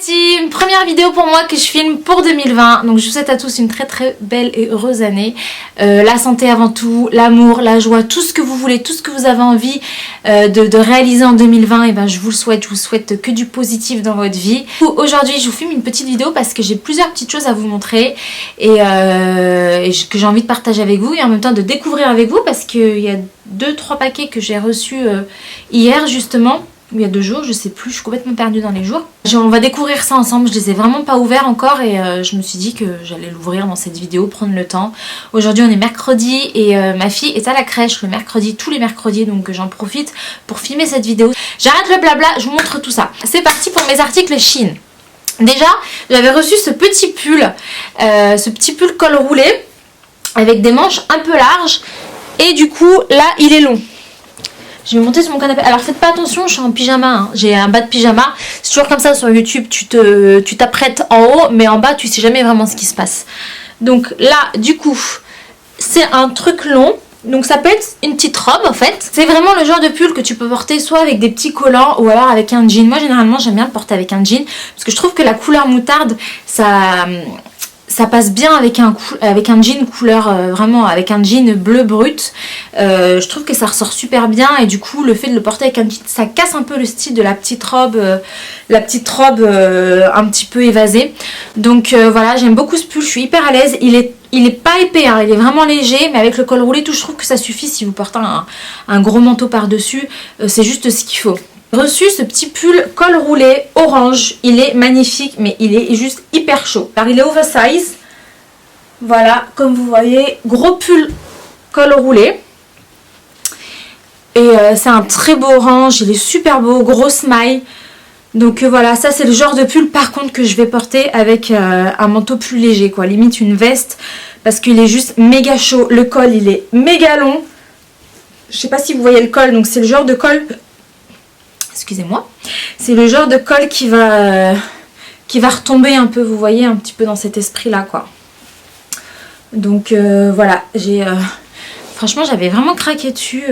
team, première vidéo pour moi que je filme pour 2020. Donc je vous souhaite à tous une très très belle et heureuse année. La santé avant tout, l'amour, la joie, tout ce que vous voulez, tout ce que vous avez envie de réaliser en 2020. Et ben je vous le souhaite, je vous souhaite que du positif dans votre vie. Aujourd'hui je vous filme une petite vidéo parce que j'ai plusieurs petites choses à vous montrer et que j'ai envie de partager avec vous et en même temps de découvrir avec vous parce qu'il y a 2-3 paquets que j'ai reçus hier justement. Il y a 2 jours, je sais plus, je suis complètement perdue dans les jours. On va découvrir ça ensemble, je les ai vraiment pas ouverts encore et je me suis dit que j'allais l'ouvrir dans cette vidéo, prendre le temps. Aujourd'hui on est mercredi et ma fille est à la crèche le mercredi, tous les mercredis, donc j'en profite pour filmer cette vidéo. J'arrête le blabla, je vous montre tout ça. C'est parti pour mes articles Shein. Déjà, j'avais reçu ce petit pull col roulé avec des manches un peu larges et du coup là il est long. Je vais monter sur mon canapé. Alors faites pas attention, je suis en pyjama, hein. J'ai un bas de pyjama. C'est toujours comme ça sur YouTube, tu t'apprêtes en haut, mais en bas tu sais jamais vraiment ce qui se passe. Donc là, du coup, c'est un truc long. Donc ça peut être une petite robe en fait. C'est vraiment le genre de pull que tu peux porter soit avec des petits collants ou alors avec un jean. Moi généralement j'aime bien le porter avec un jean parce que je trouve que la couleur moutarde, ça passe bien avec un jean couleur, vraiment avec un jean bleu brut. Je trouve que ça ressort super bien et du coup le fait de le porter avec un jean, ça casse un peu le style de la petite robe un petit peu évasée. Donc voilà, j'aime beaucoup ce pull, je suis hyper à l'aise. Il est pas épais, hein, il est vraiment léger, mais avec le col roulé tout, je trouve que ça suffit si vous portez un gros manteau par dessus, c'est juste ce qu'il faut. Reçu ce petit pull col roulé orange, il est magnifique mais il est juste hyper chaud. Alors il est oversize, voilà comme vous voyez, gros pull col roulé et c'est un très beau orange, il est super beau, grosse maille. Donc voilà, ça c'est le genre de pull par contre que je vais porter avec un manteau plus léger quoi, limite une veste parce qu'il est juste méga chaud. Le col il est méga long, je sais pas si vous voyez le col, donc c'est le genre de col... Excusez-moi, c'est le genre de col qui va retomber un peu, vous voyez, un petit peu dans cet esprit-là, quoi. Donc voilà, franchement, j'avais vraiment craqué dessus.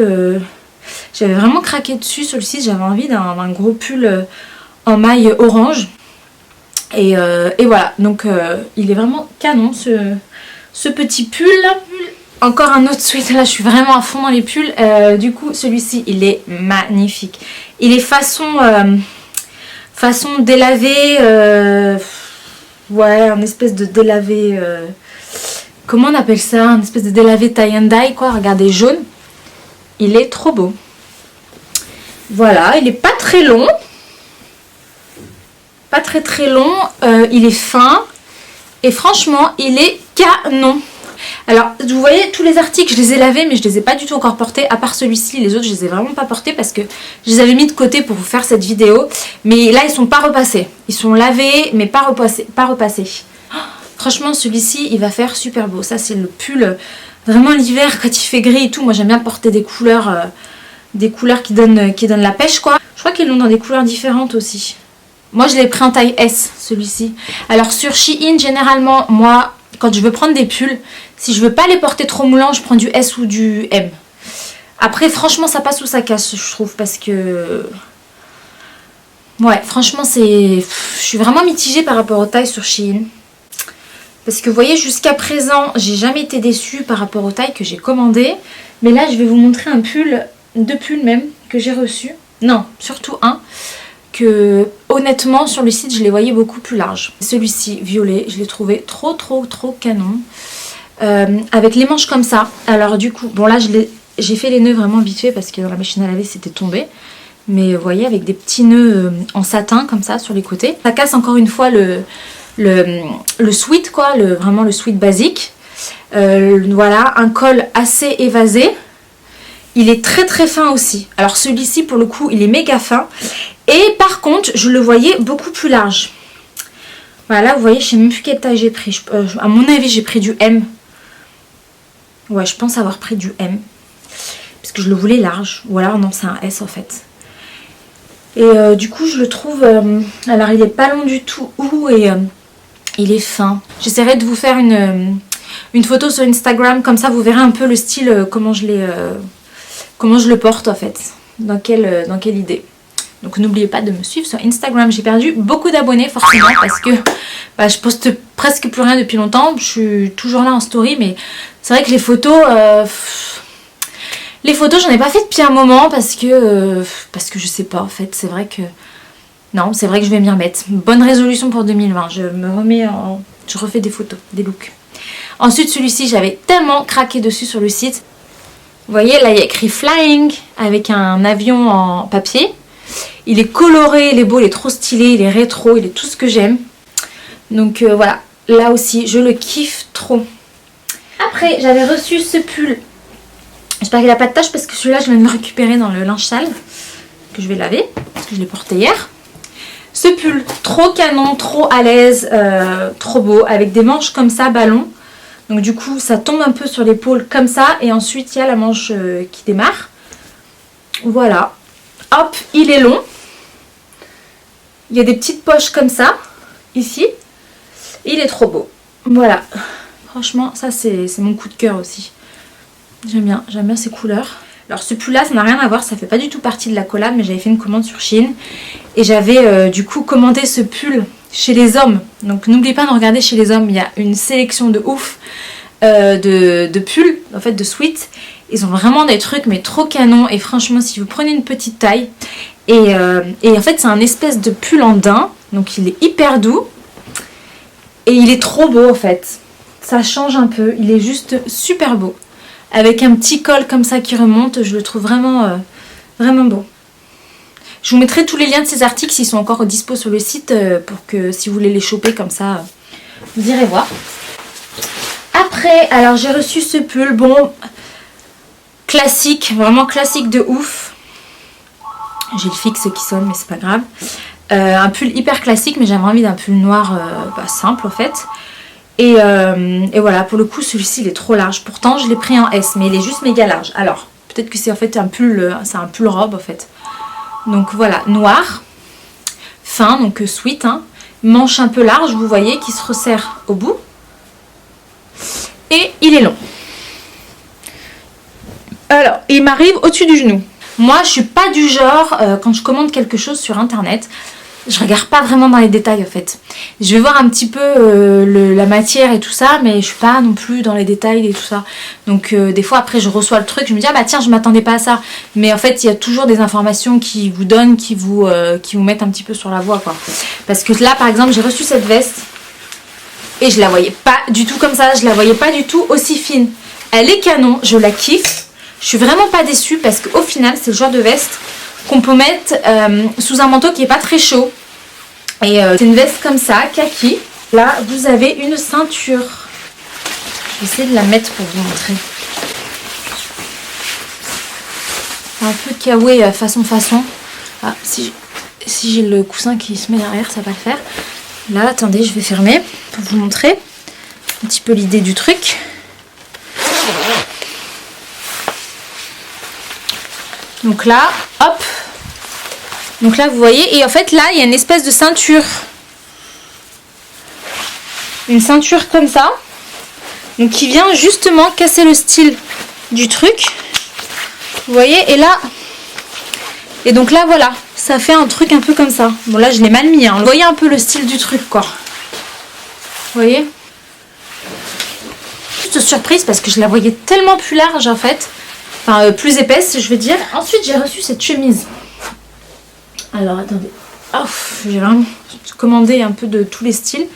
Celui-ci, j'avais envie d'un gros pull en maille orange. Et voilà, donc il est vraiment canon, ce petit pull. Encore un autre sweat, là je suis vraiment à fond dans les pulls. Du coup celui-ci il est magnifique. Il est façon délavé, ouais, un espèce de délavé, comment on appelle ça, un espèce de délavé tie and dye quoi, regardez, jaune. Il est trop beau. Voilà, il est pas très long, pas très long, il est fin et franchement il est canon. Alors vous voyez tous les articles je les ai lavés mais je les ai pas du tout encore portés à part celui-ci. Les autres je les ai vraiment pas portés parce que je les avais mis de côté pour vous faire cette vidéo. Mais là ils sont pas repassés, ils sont lavés mais pas repassés. Oh, franchement celui-ci il va faire super beau. Ça c'est le pull vraiment l'hiver quand il fait gris et tout. Moi j'aime bien porter des couleurs qui donnent la pêche quoi. Je crois qu'ils l'ont dans des couleurs différentes aussi. Moi je l'ai pris en taille S celui-ci. Alors sur Shein généralement moi quand je veux prendre des pulls, si je veux pas les porter trop moulants, je prends du S ou du M. Après, franchement, ça passe ou ça casse, je trouve, parce que... Ouais, franchement, je suis vraiment mitigée par rapport aux tailles sur Shein. Parce que, vous voyez, jusqu'à présent, j'ai jamais été déçue par rapport aux tailles que j'ai commandées. Mais là, je vais vous montrer un pull, 2 pulls même, que j'ai reçus. Non, surtout un. Que honnêtement sur le site je les voyais beaucoup plus larges. Celui-ci violet je l'ai trouvé trop canon, avec les manches comme ça. Alors du coup bon là j'ai fait les nœuds vraiment vite fait parce que dans la machine à laver c'était tombé, mais vous voyez avec des petits nœuds en satin comme ça sur les côtés. Ça casse encore une fois le sweat quoi, vraiment le sweat basique. Voilà, un col assez évasé. Il est très fin aussi. Alors celui-ci pour le coup il est méga fin. Et par contre je le voyais beaucoup plus large. Voilà, vous voyez, je sais même plus quelle taille j'ai pris. À mon avis j'ai pris du M. Ouais, je pense avoir pris du M. Parce que je le voulais large. Ou alors non, c'est un S en fait. Et du coup je le trouve... alors il est pas long du tout. Et il est fin. J'essaierai de vous faire une photo sur Instagram. Comme ça vous verrez un peu le style, comment je le porte en fait. Dans quelle idée. Donc n'oubliez pas de me suivre sur Instagram. J'ai perdu beaucoup d'abonnés forcément parce que je poste presque plus rien depuis longtemps. Je suis toujours là en story, mais c'est vrai que les photos j'en ai pas fait depuis un moment parce que je sais pas en fait. C'est vrai que non, c'est vrai que je vais m'y remettre. Bonne résolution pour 2020. Je refais des photos, des looks. Ensuite celui-ci, j'avais tellement craqué dessus sur le site. Vous voyez là, il y a écrit Flying avec un avion en papier. Il est coloré, il est beau, il est trop stylé, il est rétro, il est tout ce que j'aime. Donc voilà, là aussi je le kiffe trop. Après j'avais reçu ce pull. J'espère qu'il n'a pas de tache parce que celui-là je viens de le récupérer dans le linge sale que je vais laver parce que je l'ai porté hier. Ce pull trop canon, trop à l'aise, trop beau avec des manches comme ça, ballon. Donc du coup ça tombe un peu sur l'épaule comme ça et ensuite il y a la manche qui démarre. Voilà. Hop, il est long. Il y a des petites poches comme ça, ici. Il est trop beau. Voilà. Franchement, ça c'est mon coup de cœur aussi. J'aime bien ces couleurs. Alors ce pull là, ça n'a rien à voir, ça fait pas du tout partie de la collab, mais j'avais fait une commande sur Shein. Et j'avais du coup commandé ce pull chez les hommes. Donc n'oubliez pas de regarder chez les hommes, il y a une sélection de ouf de pulls, en fait de sweats. Ils ont vraiment des trucs mais trop canon. Et franchement, si vous prenez une petite taille, et en fait c'est un espèce de pull en daim, donc il est hyper doux. Et il est trop beau en fait. Ça change un peu, il est juste super beau. Avec un petit col comme ça qui remonte, je le trouve vraiment, vraiment beau. Je vous mettrai tous les liens de ces articles s'ils sont encore dispo sur le site pour que si vous voulez les choper comme ça, vous irez voir. Après, alors j'ai reçu ce pull, bon, classique, vraiment classique de ouf. J'ai le fixe qui sonne mais c'est pas grave. Un pull hyper classique mais j'avais envie d'un pull noir simple en fait. Et voilà, pour le coup celui-ci il est trop large. Pourtant je l'ai pris en S mais il est juste méga large. Alors peut-être que c'est en fait un pull, c'est un pull robe en fait. Donc voilà, noir, fin, donc sweat, hein. Manche un peu large, vous voyez, qui se resserre au bout. Et il est long. Alors, il m'arrive au-dessus du genou. Moi, je suis pas du genre, quand je commande quelque chose sur internet, je regarde pas vraiment dans les détails en fait. Je vais voir un petit peu la matière et tout ça, mais je suis pas non plus dans les détails et tout ça. Donc des fois après je reçois le truc, je me dis ah bah tiens je m'attendais pas à ça. Mais en fait il y a toujours des informations qui vous donnent, qui vous mettent un petit peu sur la voie quoi. Parce que là par exemple j'ai reçu cette veste et je la voyais pas du tout comme ça, je la voyais pas du tout aussi fine. Elle est canon, je la kiffe. Je suis vraiment pas déçue parce qu'au final c'est le genre de veste qu'on peut mettre sous un manteau qui est pas très chaud. Et c'est une veste comme ça, kaki. Là, vous avez une ceinture. Je vais essayer de la mettre pour vous montrer. Un peu kawaii façon. Ah, si j'ai le coussin qui se met derrière, ça va le faire. Là, attendez, je vais fermer pour vous montrer un petit peu l'idée du truc. Donc là, hop. Donc là, vous voyez, et en fait, là, il y a une espèce de ceinture. Une ceinture comme ça. Donc qui vient justement casser le style du truc. Vous voyez, et là... Et donc là, voilà, ça fait un truc un peu comme ça. Bon, là, je l'ai mal mis, hein. Vous voyez un peu le style du truc, quoi. Vous voyez? Juste surprise, parce que je la voyais tellement plus large, en fait. Enfin, plus épaisse, je veux dire. Ensuite, j'ai reçu cette chemise. Alors attendez, oh, j'ai vraiment commandé un peu de tous les styles.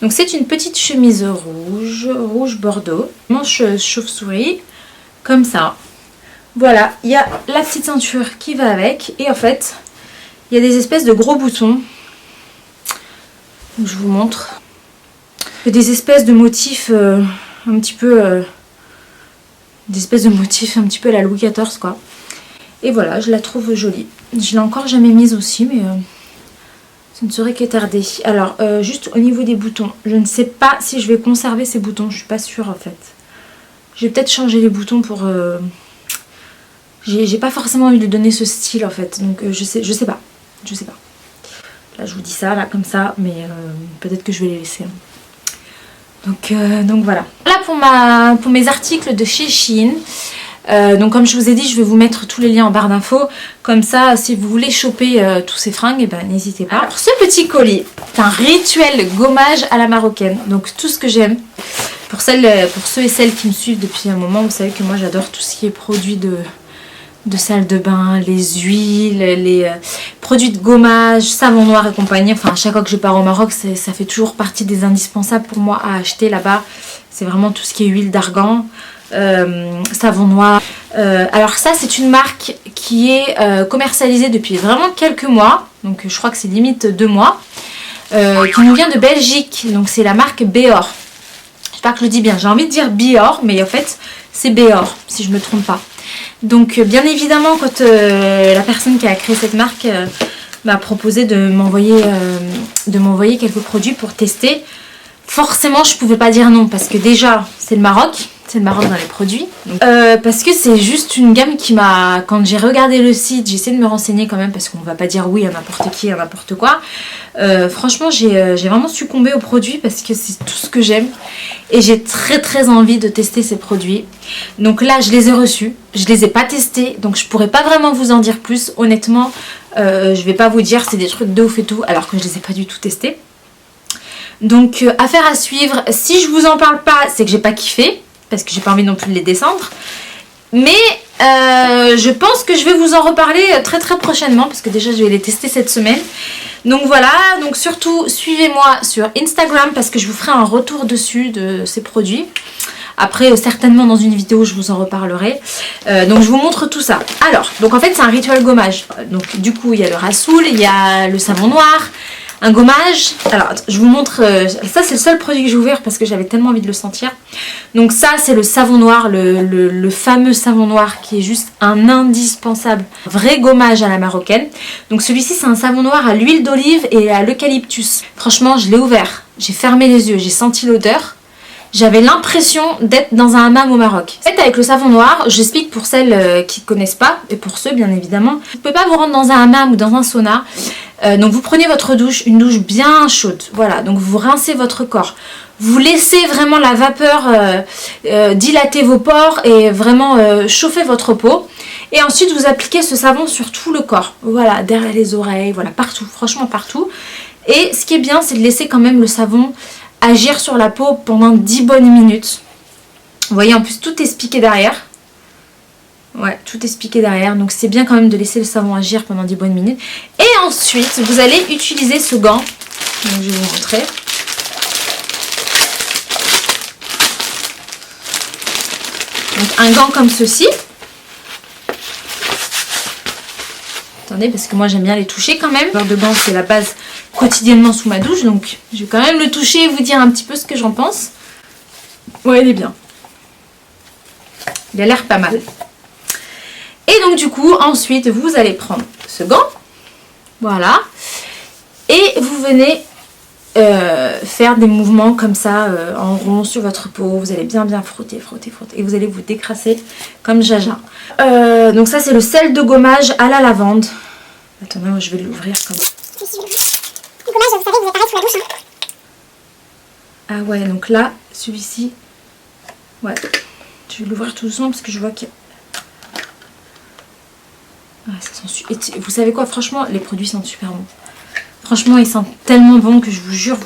Donc c'est une petite chemise rouge bordeaux, manche chauve-souris, comme ça. Voilà, il y a la petite ceinture qui va avec. Et en fait, il y a des espèces de gros boutons. Donc, je vous montre. Il y a des espèces de motifs un petit peu... des espèces de motifs un petit peu à la Louis XIV quoi. Et voilà, je la trouve jolie. Je l'ai encore jamais mise aussi, mais ça ne saurait qu'être. Alors, juste au niveau des boutons, je ne sais pas si je vais conserver ces boutons. Je suis pas sûre en fait. Je vais peut-être changer les boutons pour... J'ai pas forcément envie de donner ce style en fait. Donc je sais pas. Là, je vous dis ça, là, comme ça, mais peut-être que je vais les laisser. Donc voilà. Là, pour mes articles de chez Shein, Donc comme je vous ai dit, je vais vous mettre tous les liens en barre d'infos. Comme ça, si vous voulez choper tous ces fringues, eh ben, n'hésitez pas. Alors ce petit colis, c'est un rituel gommage à la marocaine. Donc tout ce que j'aime. Pour ceux et celles qui me suivent depuis un moment, vous savez que moi j'adore tout ce qui est produits de salle de bain, les huiles, les produits de gommage, savon noir et compagnie. Enfin, à chaque fois que je pars au Maroc, ça fait toujours partie des indispensables pour moi à acheter là-bas. C'est vraiment tout ce qui est huile d'argan, savon noir. Alors ça, c'est une marque qui est commercialisée depuis vraiment quelques mois. Donc je crois que c'est limite 2 mois. Qui nous vient de Belgique. Donc c'est la marque Béor. J'espère que je le dis bien. J'ai envie de dire Bior, mais en fait c'est Béor, si je ne me trompe pas. Donc bien évidemment, quand la personne qui a créé cette marque m'a proposé de m'envoyer quelques produits pour tester, forcément je pouvais pas dire non, parce que déjà c'est le Maroc dans les produits. Donc, parce que c'est juste une gamme qui m'a... Quand j'ai regardé le site, j'ai essayé de me renseigner quand même, parce qu'on va pas dire oui à n'importe qui, à n'importe quoi. Franchement, j'ai vraiment succombé aux produits parce que c'est tout ce que j'aime. Et j'ai très envie de tester ces produits. Donc là, je les ai reçus. Je les ai pas testés, donc je pourrais pas vraiment vous en dire plus. Honnêtement, je vais pas vous dire c'est des trucs de ouf et tout, alors que je les ai pas du tout testés. Donc affaire à suivre. Si je vous en parle pas, c'est que j'ai pas kiffé, parce que j'ai pas envie non plus de les descendre. Mais je pense que je vais vous en reparler très prochainement, parce que déjà je vais les tester cette semaine. Donc voilà, donc surtout suivez-moi sur Instagram, parce que je vous ferai un retour dessus de ces produits. Après certainement dans une vidéo je vous en reparlerai. Donc je vous montre tout ça. Alors, donc en fait c'est un rituel gommage. Donc du coup il y a le rassoul, il y a le savon noir, un gommage. Alors je vous montre, ça c'est le seul produit que j'ai ouvert parce que j'avais tellement envie de le sentir. Donc ça c'est le savon noir, le fameux savon noir qui est juste un indispensable, vrai gommage à la marocaine. Donc celui-ci c'est un savon noir à l'huile d'olive et à l'eucalyptus. Franchement je l'ai ouvert, j'ai fermé les yeux, j'ai senti l'odeur. J'avais l'impression d'être dans un hammam au Maroc. En fait, avec le savon noir, j'explique pour celles qui ne connaissent pas, et pour ceux bien évidemment, vous ne pouvez pas vous rendre dans un hammam ou dans un sauna. Donc vous prenez votre douche, une douche bien chaude. Voilà, donc vous rincez votre corps. Vous laissez vraiment la vapeur dilater vos pores et vraiment chauffer votre peau. Et ensuite, vous appliquez ce savon sur tout le corps. Voilà, derrière les oreilles, voilà, partout, franchement partout. Et ce qui est bien, c'est de laisser quand même le savon agir sur la peau pendant 10 bonnes minutes. Vous voyez, en plus tout est spiqué derrière. Ouais, tout est spiqué derrière. Donc c'est bien quand même de laisser le savon agir pendant 10 bonnes minutes. Et ensuite, vous allez utiliser ce gant. Donc je vais vous montrer. Donc un gant comme ceci. Attendez, parce que moi j'aime bien les toucher quand même. Le de gant, c'est la base quotidiennement sous ma douche, donc je vais quand même le toucher et vous dire un petit peu ce que j'en pense. Ouais, il est bien. Il a l'air pas mal. Et donc du coup, ensuite, vous allez prendre ce gant. Voilà. Et vous venez faire des mouvements comme ça, en rond sur votre peau. Vous allez bien frotter. Et vous allez vous décrasser comme jaja. Donc ça, c'est le sel de gommage à la lavande. Attendez, moi, je vais l'ouvrir comme ça. Le gommage, vous savez, vous êtes pareil sous la douche. Ah ouais, donc là, celui-ci... Ouais, je vais l'ouvrir tout doucement parce que je vois que... Ouais, ça sent et vous savez quoi, franchement, les produits sentent super bons. Franchement, ils sentent tellement bon que je vous jure,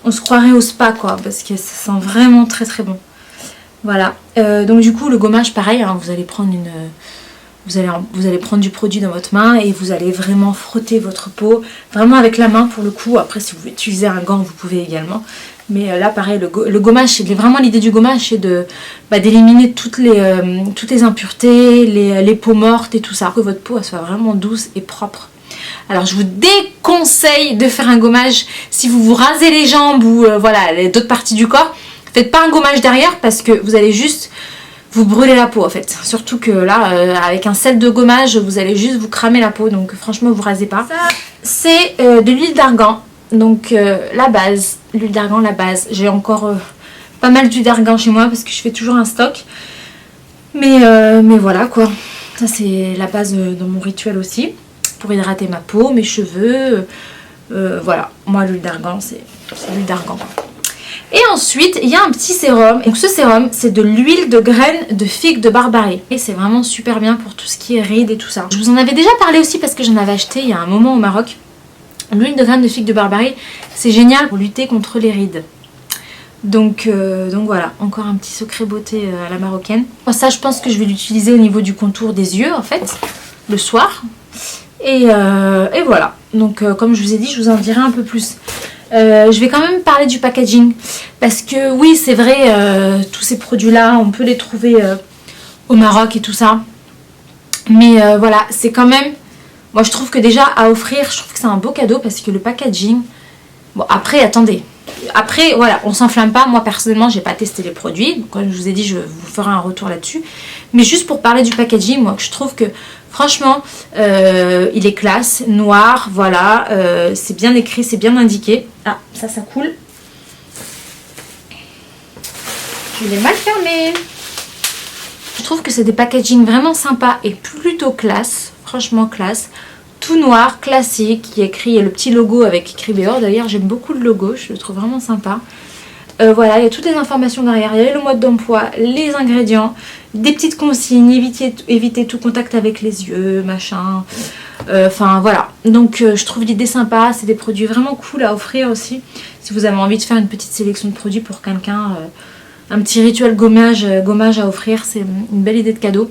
on se croirait au spa, quoi, parce que ça sent vraiment très bon. Voilà, donc du coup, le gommage, pareil, hein, vous allez prendre vous allez prendre du produit dans votre main et vous allez vraiment frotter votre peau, vraiment avec la main pour le coup. Après, si vous voulez utiliser un gant, vous pouvez également. Mais là, pareil, le gommage, c'est vraiment l'idée du gommage, c'est d'éliminer toutes les impuretés, les peaux mortes et tout ça, pour que votre peau elle soit vraiment douce et propre. Alors, je vous déconseille de faire un gommage si vous vous rasez les jambes ou voilà, d'autres parties du corps. Faites pas un gommage derrière parce que vous allez juste vous brûler la peau en fait. Surtout que là, avec un sel de gommage, vous allez juste vous cramer la peau. Donc franchement, vous rasez pas. Ça, c'est de l'huile d'argan. Donc la base, l'huile d'argan, la base. J'ai encore pas mal d'huile d'argan chez moi parce que je fais toujours un stock. Mais voilà quoi. Ça c'est la base dans mon rituel aussi. Pour hydrater ma peau, mes cheveux. Voilà. Moi l'huile d'argan, c'est l'huile d'argan. Et ensuite, il y a un petit sérum. Donc ce sérum, c'est de l'huile de graines de figue de Barbarie. Et c'est vraiment super bien pour tout ce qui est rides et tout ça. Je vous en avais déjà parlé aussi parce que j'en avais acheté il y a un moment au Maroc. L'huile de graines de figue de Barbarie, c'est génial pour lutter contre les rides. Donc voilà, encore un petit secret beauté à la marocaine. Ça, je pense que je vais l'utiliser au niveau du contour des yeux en fait, le soir. Et voilà, donc comme je vous ai dit, je vous en dirai un peu plus. Je vais quand même parler du packaging parce que oui, c'est vrai, tous ces produits là on peut les trouver au Maroc et tout ça, mais voilà, c'est quand même, moi je trouve que déjà à offrir, je trouve que c'est un beau cadeau parce que le packaging, bon après attendez, après voilà, on s'enflamme pas, moi personnellement j'ai pas testé les produits, donc, comme je vous ai dit je vous ferai un retour là-dessus, mais juste pour parler du packaging, moi je trouve que franchement, il est classe, noir, voilà, c'est bien écrit, c'est bien indiqué. Ah, ça coule. Je l'ai mal fermé. Je trouve que c'est des packaging vraiment sympas et plutôt classe, franchement classe. Tout noir, classique, il y a écrit le petit logo avec écrit Béor. D'ailleurs, j'aime beaucoup le logo, je le trouve vraiment sympa. Voilà, il y a toutes les informations derrière, il y a le mode d'emploi, les ingrédients, des petites consignes, éviter tout contact avec les yeux, machin. Enfin voilà, donc je trouve l'idée sympa, c'est des produits vraiment cool à offrir aussi. Si vous avez envie de faire une petite sélection de produits pour quelqu'un, un petit rituel gommage à offrir, c'est une belle idée de cadeau.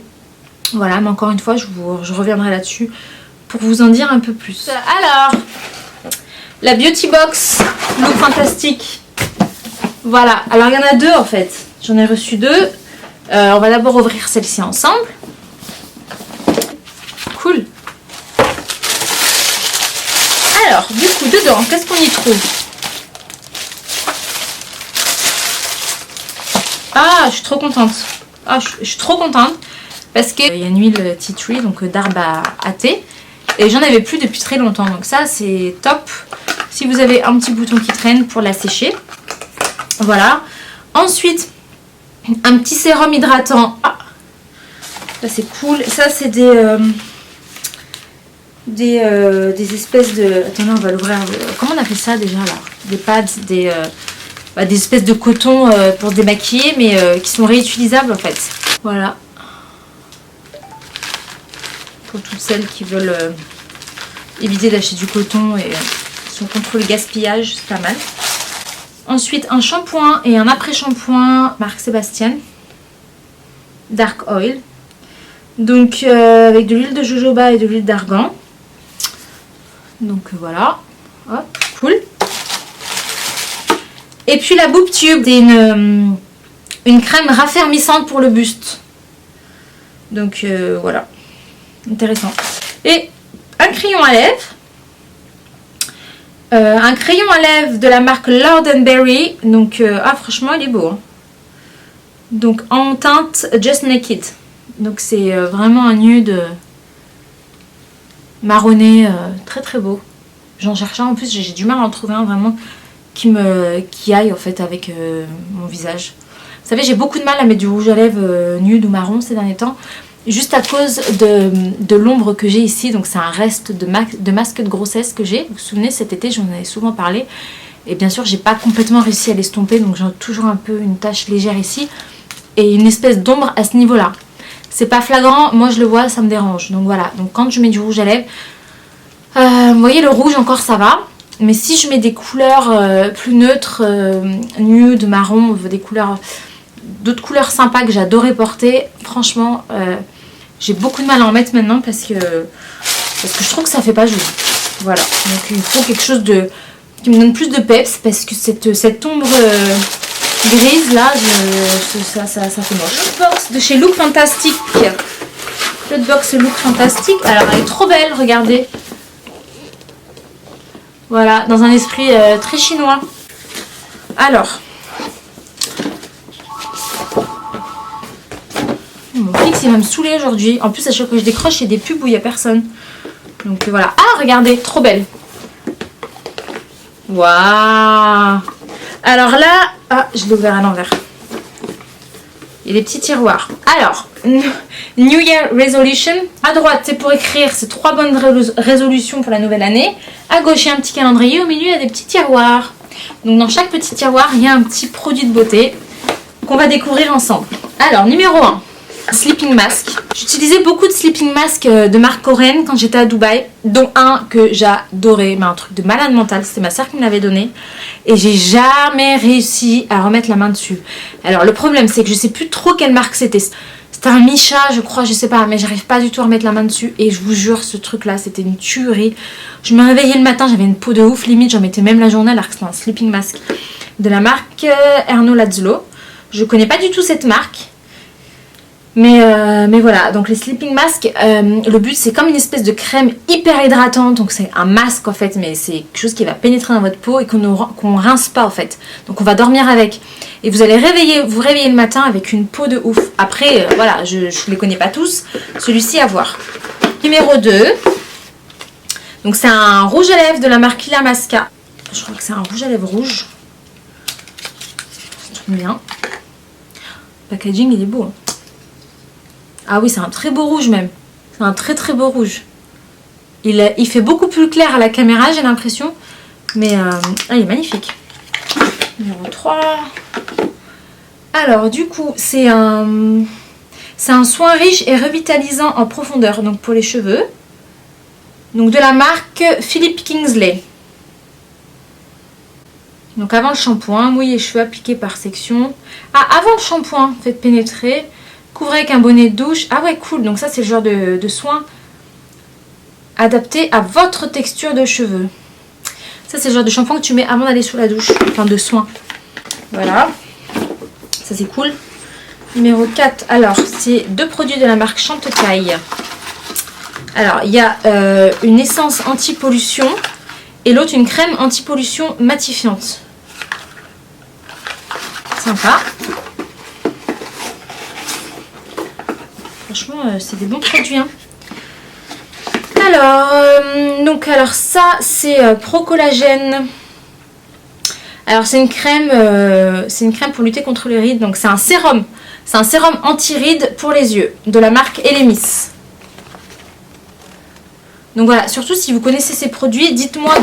Voilà, mais encore une fois, je reviendrai là-dessus pour vous en dire un peu plus. Alors, la Beauty Box, Look Fantastique. Voilà, alors il y en a deux en fait, j'en ai reçu deux. On va d'abord ouvrir celle-ci ensemble. Cool. Alors, du coup, dedans, qu'est-ce qu'on y trouve? Ah, je suis trop contente. Ah, je suis trop contente parce qu'il y a une huile tea tree, donc d'arbre à thé. Et j'en avais plus depuis très longtemps, donc ça c'est top. Si vous avez un petit bouton qui traîne pour la sécher. Voilà. Ensuite, un petit sérum hydratant. Ah, ça c'est cool. Ça c'est des espèces de... Attendez, on va l'ouvrir. Comment on appelle ça déjà là? Des pads, des espèces de coton pour se démaquiller, mais qui sont réutilisables en fait. Voilà. Pour toutes celles qui veulent éviter d'acheter du coton et sont contre le gaspillage, c'est pas mal. Ensuite, un shampoing et un après-shampoing marque Sébastien. Dark Oil. Donc, avec de l'huile de jojoba et de l'huile d'argan. Donc, voilà. Hop, cool. Et puis, la Boob Tube, c'est une crème raffermissante pour le buste. Donc, voilà. Intéressant. Et un crayon à lèvres. Un crayon à lèvres de la marque Lord & Berry. Donc, ah franchement il est beau. Hein. Donc en teinte Just Naked. Donc c'est vraiment un nude marronné très très beau. J'en cherchais en plus, j'ai du mal à en trouver un vraiment qui aille en fait avec mon visage. Vous savez, j'ai beaucoup de mal à mettre du rouge à lèvres nude ou marron ces derniers temps. Juste à cause de l'ombre que j'ai ici, donc c'est un reste de masque de grossesse que j'ai. Vous vous souvenez, cet été j'en avais souvent parlé. Et bien sûr j'ai pas complètement réussi à l'estomper, donc j'ai toujours un peu une tache légère ici. Et une espèce d'ombre à ce niveau-là. C'est pas flagrant, moi je le vois, ça me dérange. Donc voilà, donc quand je mets du rouge à lèvres, vous voyez le rouge encore ça va. Mais si je mets des couleurs plus neutres, nude, marron, des couleurs... d'autres couleurs sympas que j'adorais porter, franchement j'ai beaucoup de mal à en mettre maintenant parce que je trouve que ça fait pas joli. Voilà, donc il faut quelque chose qui me donne plus de peps parce que cette ombre grise là, ça fait moche. L'autre box de chez Look Fantastic. L'autre box Look Fantastic, alors elle est trop belle, regardez. Voilà, dans un esprit très chinois. Alors... Mon fixe il va me saouler aujourd'hui. En plus à chaque fois que je décroche il y a des pubs où il n'y a personne. Donc voilà. Ah regardez, trop belle. Waouh. Alors là, ah je l'ai ouvert à l'envers. Il y a des petits tiroirs. Alors, New Year Resolution. À droite c'est pour écrire ces 3 bonnes résolutions pour la nouvelle année. À gauche il y a un petit calendrier. Au milieu il y a des petits tiroirs. Donc dans chaque petit tiroir, il y a un petit produit de beauté qu'on va découvrir ensemble. Alors, numéro 1, sleeping mask. J'utilisais beaucoup de sleeping mask de marque coréenne quand j'étais à Dubaï, dont un que j'adorais, mais un truc de malade mental, c'était ma soeur qui me l'avait donné. Et j'ai jamais réussi à remettre la main dessus. Alors le problème, c'est que je sais plus trop quelle marque c'était. C'était un Misha, je crois, je sais pas, mais j'arrive pas du tout à remettre la main dessus. Et je vous jure, ce truc-là, c'était une tuerie. Je me réveillais le matin, j'avais une peau de ouf, limite, j'en mettais même la journée, alors que c'était un sleeping mask de la marque Erno Lazlo. Je connais pas du tout cette marque. Mais voilà, donc les sleeping masks, le but c'est comme une espèce de crème hyper hydratante. Donc c'est un masque en fait, mais c'est quelque chose qui va pénétrer dans votre peau et qu'on rince pas en fait. Donc on va dormir avec. Et vous allez vous réveiller le matin avec une peau de ouf. Après, voilà, je les connais pas tous. Celui-ci à voir. Numéro 2. Donc c'est un rouge à lèvres de la marque Illamasqua. Je crois que c'est un rouge à lèvres rouge. C'est trop bien. Le packaging il est beau. Hein. Ah oui, c'est un très beau rouge même. C'est un très très beau rouge. Il fait beaucoup plus clair à la caméra, j'ai l'impression. Mais il est magnifique. Numéro 3. Alors du coup, c'est un soin riche et revitalisant en profondeur. Donc pour les cheveux. Donc de la marque Philip Kingsley. Donc avant le shampoing, mouillez les cheveux, appliqués par section. Ah, avant le shampoing, faites pénétrer. Couvrez avec un bonnet de douche. Ah ouais, cool. Donc ça, c'est le genre de soin adapté à votre texture de cheveux. Ça, c'est le genre de shampoing que tu mets avant d'aller sous la douche. Enfin, de soin. Voilà. Ça, c'est cool. Numéro 4. Alors, c'est 2 produits de la marque Chantecaille. Alors, il y a une essence anti-pollution et l'autre, une crème anti-pollution matifiante. Sympa. Franchement, c'est des bons produits. Hein. Alors ça, c'est Pro Collagène. Alors c'est une crème pour lutter contre les rides. Donc c'est un sérum. C'est un sérum anti-rides pour les yeux de la marque Elemis. Donc voilà, surtout si vous connaissez ces produits, dites-moi,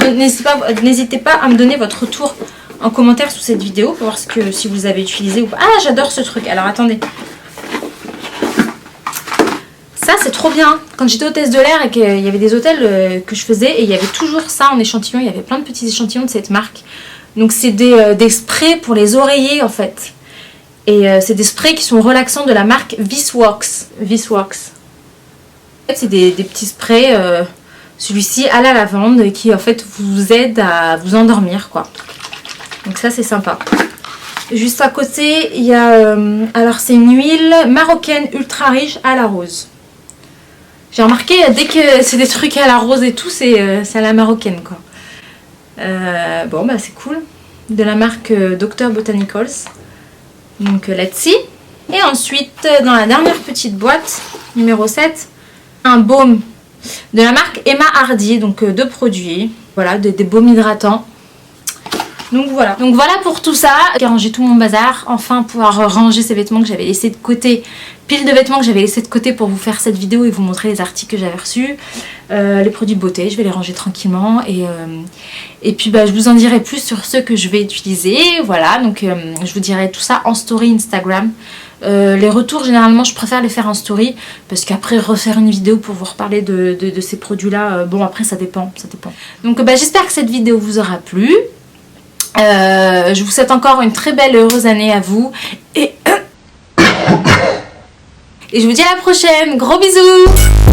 n'hésitez pas à me donner votre retour en commentaire sous cette vidéo pour voir si vous avez utilisé ou pas. Ah, j'adore ce truc. Alors attendez. Ça c'est trop bien. Quand j'étais hôtesse de l'air et qu'il y avait des hôtels que je faisais et il y avait toujours ça en échantillon, il y avait plein de petits échantillons de cette marque. Donc c'est des sprays pour les oreillers en fait. Et c'est des sprays qui sont relaxants de la marque Visworks. En fait c'est des petits sprays, celui-ci à la lavande qui en fait vous aide à vous endormir quoi. Donc ça c'est sympa. Juste à côté il y a, alors c'est une huile marocaine ultra riche à la rose. J'ai remarqué, dès que c'est des trucs à la rose et tout, c'est à la marocaine, quoi. Bon, bah c'est cool. De la marque Dr Botanicals. Donc, let's see. Et ensuite, dans la dernière petite boîte, numéro 7, un baume de la marque Emma Hardy. Donc, 2 produits. Voilà, des baumes hydratants. Donc voilà pour tout ça. J'ai rangé tout mon bazar. Enfin pouvoir ranger ces vêtements que j'avais laissés de côté. Pile de vêtements que j'avais laissés de côté pour vous faire cette vidéo et vous montrer les articles que j'avais reçus. Les produits de beauté, je vais les ranger tranquillement. Et puis bah, je vous en dirai plus sur ceux que je vais utiliser. Voilà, donc je vous dirai tout ça en story Instagram. Les retours généralement je préfère les faire en story. Parce qu'après refaire une vidéo pour vous reparler de ces produits là. Bon après ça dépend. Donc bah, j'espère que cette vidéo vous aura plu. Je vous souhaite encore une très belle et heureuse année à vous et je vous dis à la prochaine, gros bisous.